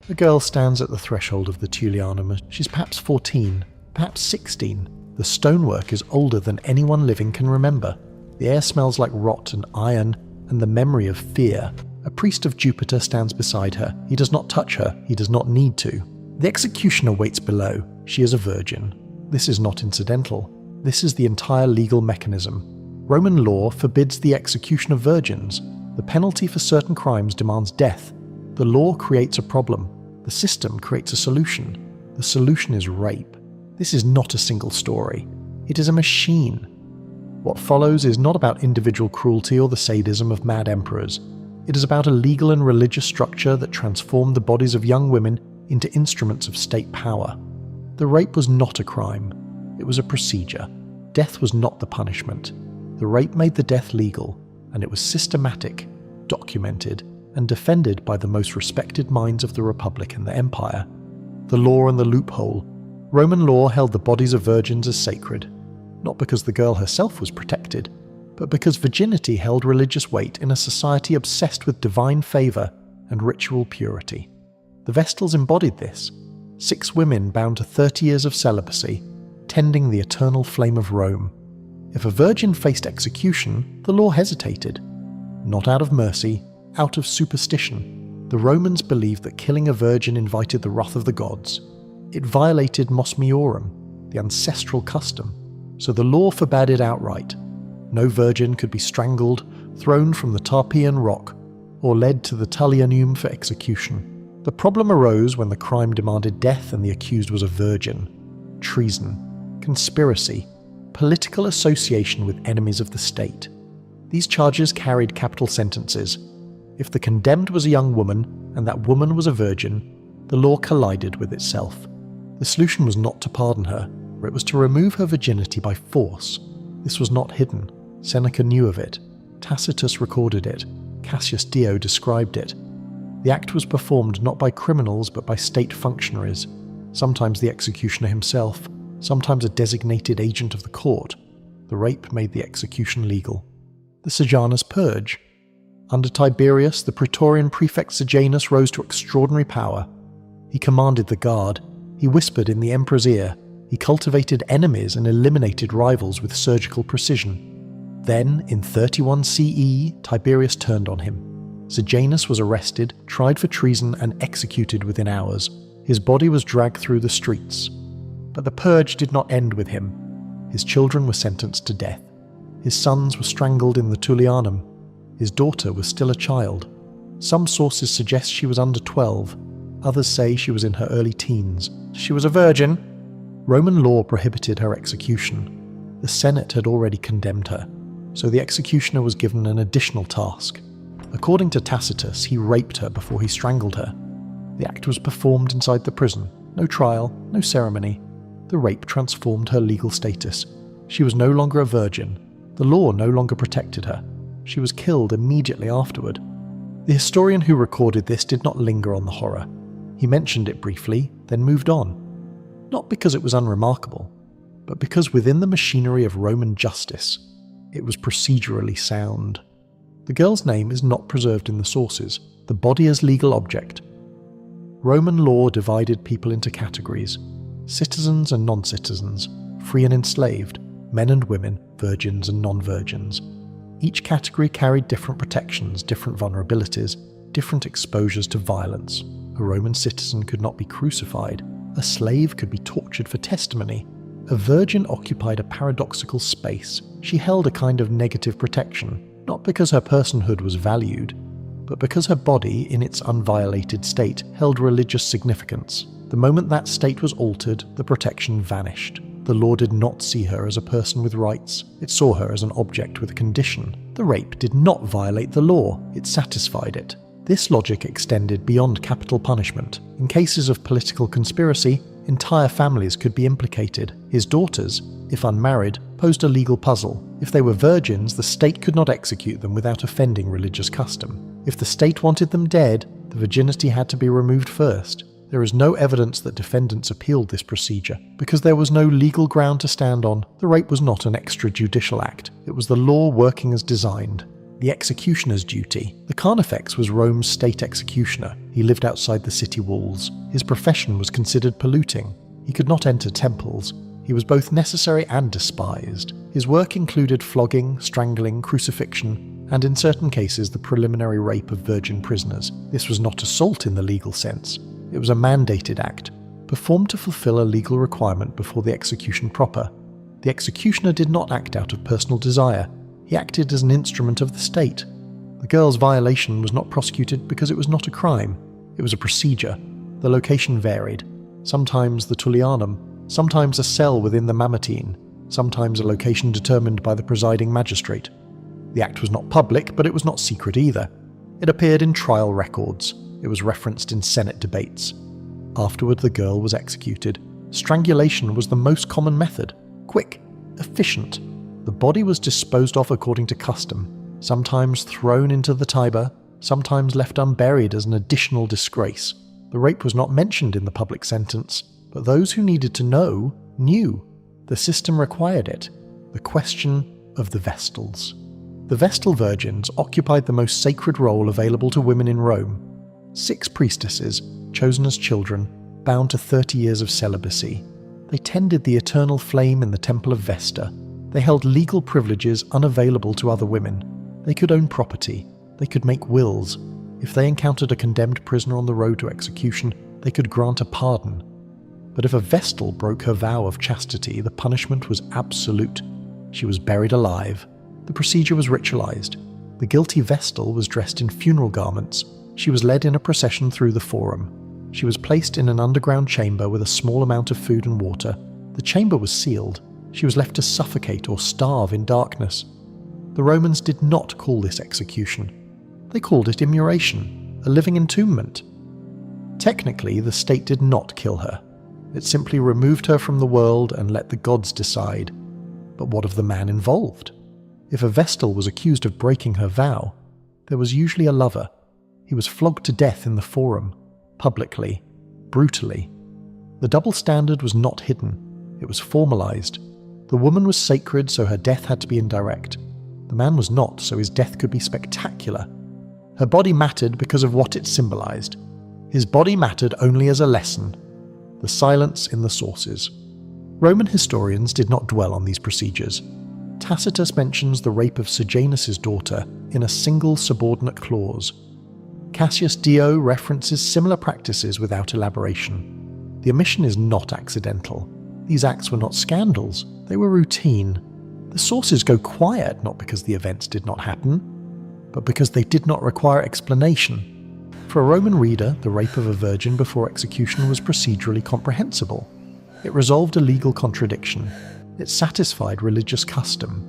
A girl stands at the threshold of the Tullianum. She's perhaps 14, perhaps 16. The stonework is older than anyone living can remember. The air smells like rot and iron and the memory of fear. A priest of Jupiter stands beside her. He does not touch her. He does not need to. The executioner waits below. She is a virgin. This is not incidental. This is the entire legal mechanism. Roman law forbids the execution of virgins. The penalty for certain crimes demands death. The law creates a problem. The system creates a solution. The solution is rape. This is not a single story. It is a machine. What follows is not about individual cruelty or the sadism of mad emperors. It is about a legal and religious structure that transformed the bodies of young women into instruments of state power. The rape was not a crime. It was a procedure. Death was not the punishment. The rape made the death legal, and it was systematic, documented, and defended by the most respected minds of the Republic and the Empire. The law and the loophole. Roman law held the bodies of virgins as sacred, not because the girl herself was protected, but because virginity held religious weight in a society obsessed with divine favour and ritual purity. The Vestals embodied this. 6 women bound to 30 years of celibacy, tending the eternal flame of Rome. If a virgin faced execution, the law hesitated. Not out of mercy, out of superstition. The Romans believed that killing a virgin invited the wrath of the gods. It violated mos maiorum, the ancestral custom, so the law forbade it outright. No virgin could be strangled, thrown from the Tarpeian rock, or led to the Tullianum for execution. The problem arose when the crime demanded death and the accused was a virgin. Treason, conspiracy, political association with enemies of the state. These charges carried capital sentences. If the condemned was a young woman, and that woman was a virgin, the law collided with itself. The solution was not to pardon her, it was to remove her virginity by force. This was not hidden. Seneca knew of it. Tacitus recorded it. Cassius Dio described it. The act was performed not by criminals but by state functionaries, sometimes the executioner himself, sometimes a designated agent of the court. The rape made the execution legal. The Sejanus Purge. Under Tiberius, the Praetorian prefect Sejanus rose to extraordinary power. He commanded the guard. He whispered in the emperor's ear. He cultivated enemies and eliminated rivals with surgical precision. Then, in 31 CE, Tiberius turned on him. Sejanus was arrested, tried for treason, and executed within hours. His body was dragged through the streets. But the purge did not end with him. His children were sentenced to death. His sons were strangled in the Tullianum. His daughter was still a child. Some sources suggest she was under 12. Others say she was in her early teens. She was a virgin. Roman law prohibited her execution. The Senate had already condemned her, so the executioner was given an additional task. According to Tacitus, he raped her before he strangled her. The act was performed inside the prison. No trial, no ceremony. The rape transformed her legal status. She was no longer a virgin. The law no longer protected her. She was killed immediately afterward. The historian who recorded this did not linger on the horror. He mentioned it briefly, then moved on. Not because it was unremarkable, but because within the machinery of Roman justice, it was procedurally sound. The girl's name is not preserved in the sources, the body as legal object. Roman law divided people into categories: citizens and non-citizens, free and enslaved, men and women, virgins and non-virgins. Each category carried different protections, different vulnerabilities, different exposures to violence. A Roman citizen could not be crucified. A slave could be tortured for testimony. A virgin occupied a paradoxical space. She held a kind of negative protection, not because her personhood was valued, but because her body, in its unviolated state, held religious significance. The moment that state was altered, the protection vanished. The law did not see her as a person with rights. It saw her as an object with a condition. The rape did not violate the law. It satisfied it. This logic extended beyond capital punishment. In cases of political conspiracy, entire families could be implicated. His daughters, if unmarried, posed a legal puzzle. If they were virgins, the state could not execute them without offending religious custom. If the state wanted them dead, the virginity had to be removed first. There is no evidence that defendants appealed this procedure, because there was no legal ground to stand on. The rape was not an extrajudicial act. It was the law working as designed. The executioner's duty. The Carnifex was Rome's state executioner. He lived outside the city walls. His profession was considered polluting. He could not enter temples. He was both necessary and despised. His work included flogging, strangling, crucifixion, and in certain cases the preliminary rape of virgin prisoners. This was not assault in the legal sense. It was a mandated act, performed to fulfill a legal requirement before the execution proper. The executioner did not act out of personal desire. He acted as an instrument of the state. The girl's violation was not prosecuted because it was not a crime. It was a procedure. The location varied. Sometimes the Tullianum, sometimes a cell within the Mamertine, sometimes a location determined by the presiding magistrate. The act was not public, but it was not secret either. It appeared in trial records. It was referenced in Senate debates. Afterward, the girl was executed. Strangulation was the most common method. Quick, efficient. The body was disposed of according to custom, sometimes thrown into the Tiber, sometimes left unburied as an additional disgrace. The rape was not mentioned in the public sentence, but those who needed to know knew. The system required it. The question of the Vestals. The Vestal virgins occupied the most sacred role available to women in Rome. 6 priestesses, chosen as children, bound to 30 years of celibacy. They tended the eternal flame in the Temple of Vesta. They held legal privileges unavailable to other women. They could own property. They could make wills. If they encountered a condemned prisoner on the road to execution, they could grant a pardon. But if a Vestal broke her vow of chastity, the punishment was absolute. She was buried alive. The procedure was ritualized. The guilty Vestal was dressed in funeral garments. She was led in a procession through the forum. She was placed in an underground chamber with a small amount of food and water. The chamber was sealed. She was left to suffocate or starve in darkness. The Romans did not call this execution. They called it immuration, a living entombment. Technically, the state did not kill her. It simply removed her from the world and let the gods decide. But what of the man involved? If a Vestal was accused of breaking her vow, there was usually a lover. He was flogged to death in the forum, publicly, brutally. The double standard was not hidden. It was formalized. The woman was sacred, so her death had to be indirect. The man was not, so his death could be spectacular. Her body mattered because of what it symbolized. His body mattered only as a lesson. The silence in the sources. Roman historians did not dwell on these procedures. Tacitus mentions the rape of Sejanus's daughter in a single subordinate clause. Cassius Dio references similar practices without elaboration. The omission is not accidental. These acts were not scandals, they were routine. The sources go quiet not because the events did not happen, but because they did not require explanation. For a Roman reader, the rape of a virgin before execution was procedurally comprehensible. It resolved a legal contradiction. It satisfied religious custom.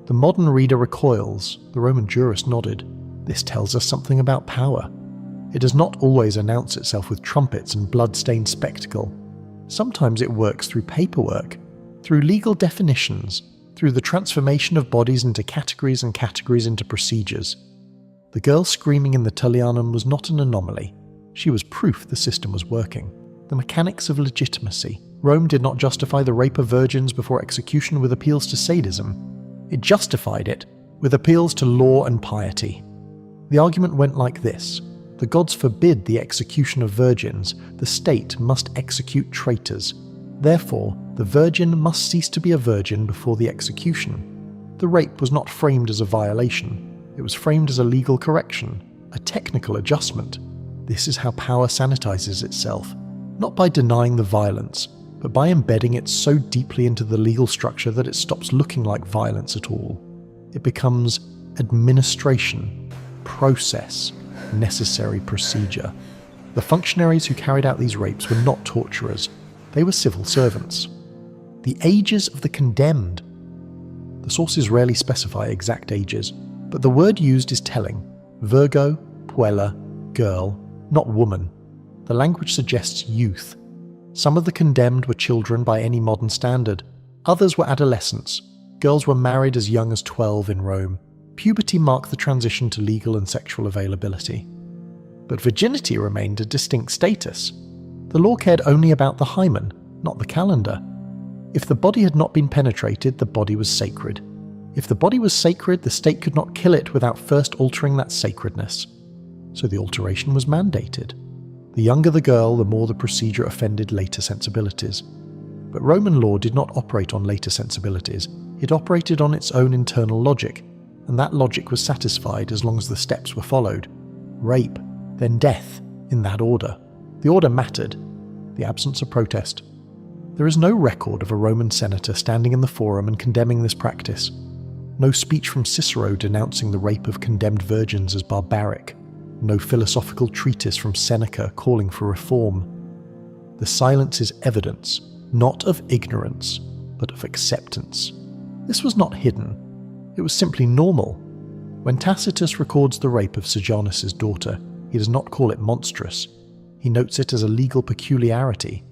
The modern reader recoils. The Roman jurist nodded. This tells us something about power. It does not always announce itself with trumpets and blood-stained spectacle. Sometimes it works through paperwork, through legal definitions, through the transformation of bodies into categories and categories into procedures. The girl screaming in the Tullianum was not an anomaly. She was proof the system was working. The mechanics of legitimacy. Rome did not justify the rape of virgins before execution with appeals to sadism. It justified it with appeals to law and piety. The argument went like this. The gods forbid the execution of virgins. The state must execute traitors. Therefore, the virgin must cease to be a virgin before the execution. The rape was not framed as a violation. It was framed as a legal correction, a technical adjustment. This is how power sanitizes itself, not by denying the violence, but by embedding it so deeply into the legal structure that it stops looking like violence at all. It becomes administration, process, necessary procedure. The functionaries who carried out these rapes were not torturers. They were civil servants. The ages of the condemned. The sources rarely specify exact ages, but the word used is telling. Virgo, puella, girl, not woman. The language suggests youth. Some of the condemned were children by any modern standard. Others were adolescents. Girls were married as young as 12 in Rome. Puberty marked the transition to legal and sexual availability. But virginity remained a distinct status. The law cared only about the hymen, not the calendar. If the body had not been penetrated, the body was sacred. If the body was sacred, the state could not kill it without first altering that sacredness. So the alteration was mandated. The younger the girl, the more the procedure offended later sensibilities. But Roman law did not operate on later sensibilities. It operated on its own internal logic, and that logic was satisfied as long as the steps were followed. Rape, then death, in that order. The order mattered, the absence of protest. There is no record of a Roman senator standing in the forum and condemning this practice. No speech from Cicero denouncing the rape of condemned virgins as barbaric. No philosophical treatise from Seneca calling for reform. The silence is evidence, not of ignorance, but of acceptance. This was not hidden. It was simply normal. When Tacitus records the rape of Sejanus's daughter, he does not call it monstrous. He notes it as a legal peculiarity.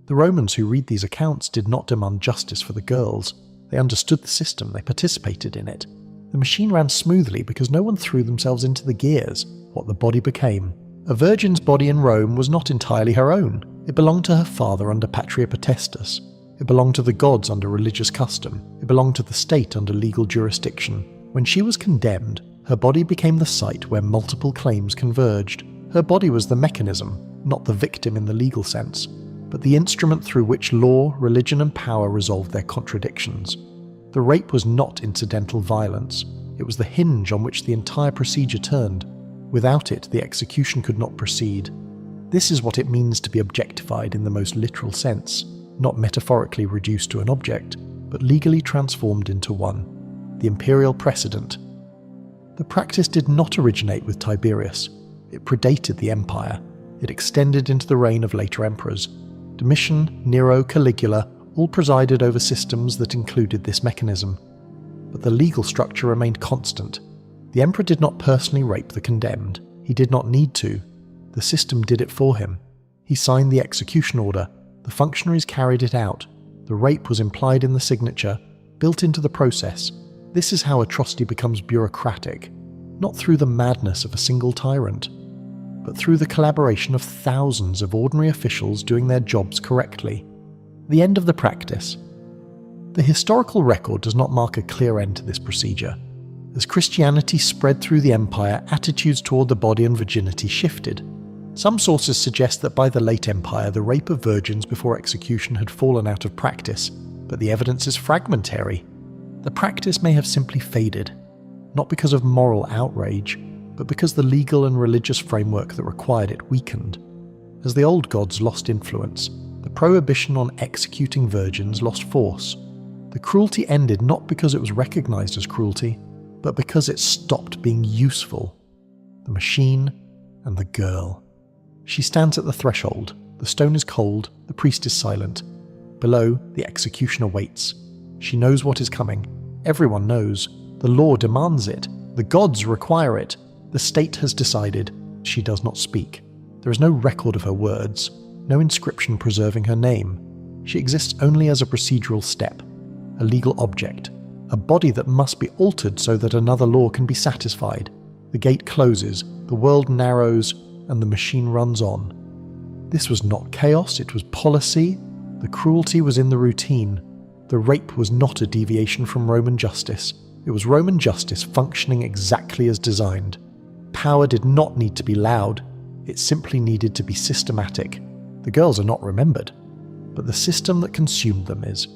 The Romans who read these accounts did not demand justice for the girls. They understood the system, they participated in it. The machine ran smoothly because no one threw themselves into the gears, what the body became. A virgin's body in Rome was not entirely her own. It belonged to her father under Patria Potestas. It belonged to the gods under religious custom. It belonged to the state under legal jurisdiction. When she was condemned, her body became the site where multiple claims converged. Her body was the mechanism, not the victim in the legal sense, but the instrument through which law, religion, and power resolved their contradictions. The rape was not incidental violence. It was the hinge on which the entire procedure turned. Without it, the execution could not proceed. This is what it means to be objectified in the most literal sense, not metaphorically reduced to an object, but legally transformed into one. The imperial precedent. The practice did not originate with Tiberius. It predated the empire. It extended into the reign of later emperors. Domitian, Nero, Caligula all presided over systems that included this mechanism. But the legal structure remained constant. The emperor did not personally rape the condemned. He did not need to. The system did it for him. He signed the execution order. The functionaries carried it out. The rape was implied in the signature, built into the process. This is how atrocity becomes bureaucratic, not through the madness of a single tyrant, but through the collaboration of thousands of ordinary officials doing their jobs correctly. The end of the practice. The historical record does not mark a clear end to this procedure. As Christianity spread through the empire, attitudes toward the body and virginity shifted. Some sources suggest that by the late empire, the rape of virgins before execution had fallen out of practice, but the evidence is fragmentary. The practice may have simply faded, not because of moral outrage, but because the legal and religious framework that required it weakened. As the old gods lost influence, the prohibition on executing virgins lost force. The cruelty ended not because it was recognized as cruelty, but because it stopped being useful. The machine and the girl. She stands at the threshold. The stone is cold, the priest is silent. Below, the executioner waits. She knows what is coming. Everyone knows. The law demands it. The gods require it. The state has decided. She does not speak. There is no record of her words, no inscription preserving her name. She exists only as a procedural step, a legal object, a body that must be altered so that another law can be satisfied. The gate closes, the world narrows, and the machine runs on. This was not chaos, it was policy. The cruelty was in the routine. The rape was not a deviation from Roman justice. It was Roman justice functioning exactly as designed. Power did not need to be loud, it simply needed to be systematic. The girls are not remembered, but the system that consumed them is.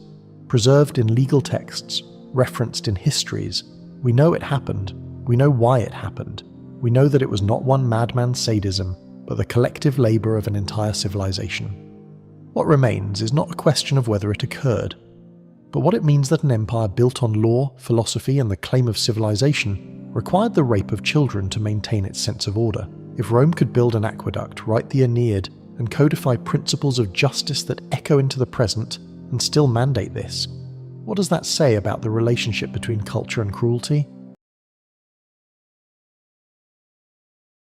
Preserved in legal texts, referenced in histories. We know it happened. We know why it happened. We know that it was not one madman's sadism, but the collective labour of an entire civilization. What remains is not a question of whether it occurred, but what it means that an empire built on law, philosophy, and the claim of civilization required the rape of children to maintain its sense of order. If Rome could build an aqueduct, write the Aeneid, and codify principles of justice that echo into the present, and still mandate this, what does that say about the relationship between culture and cruelty?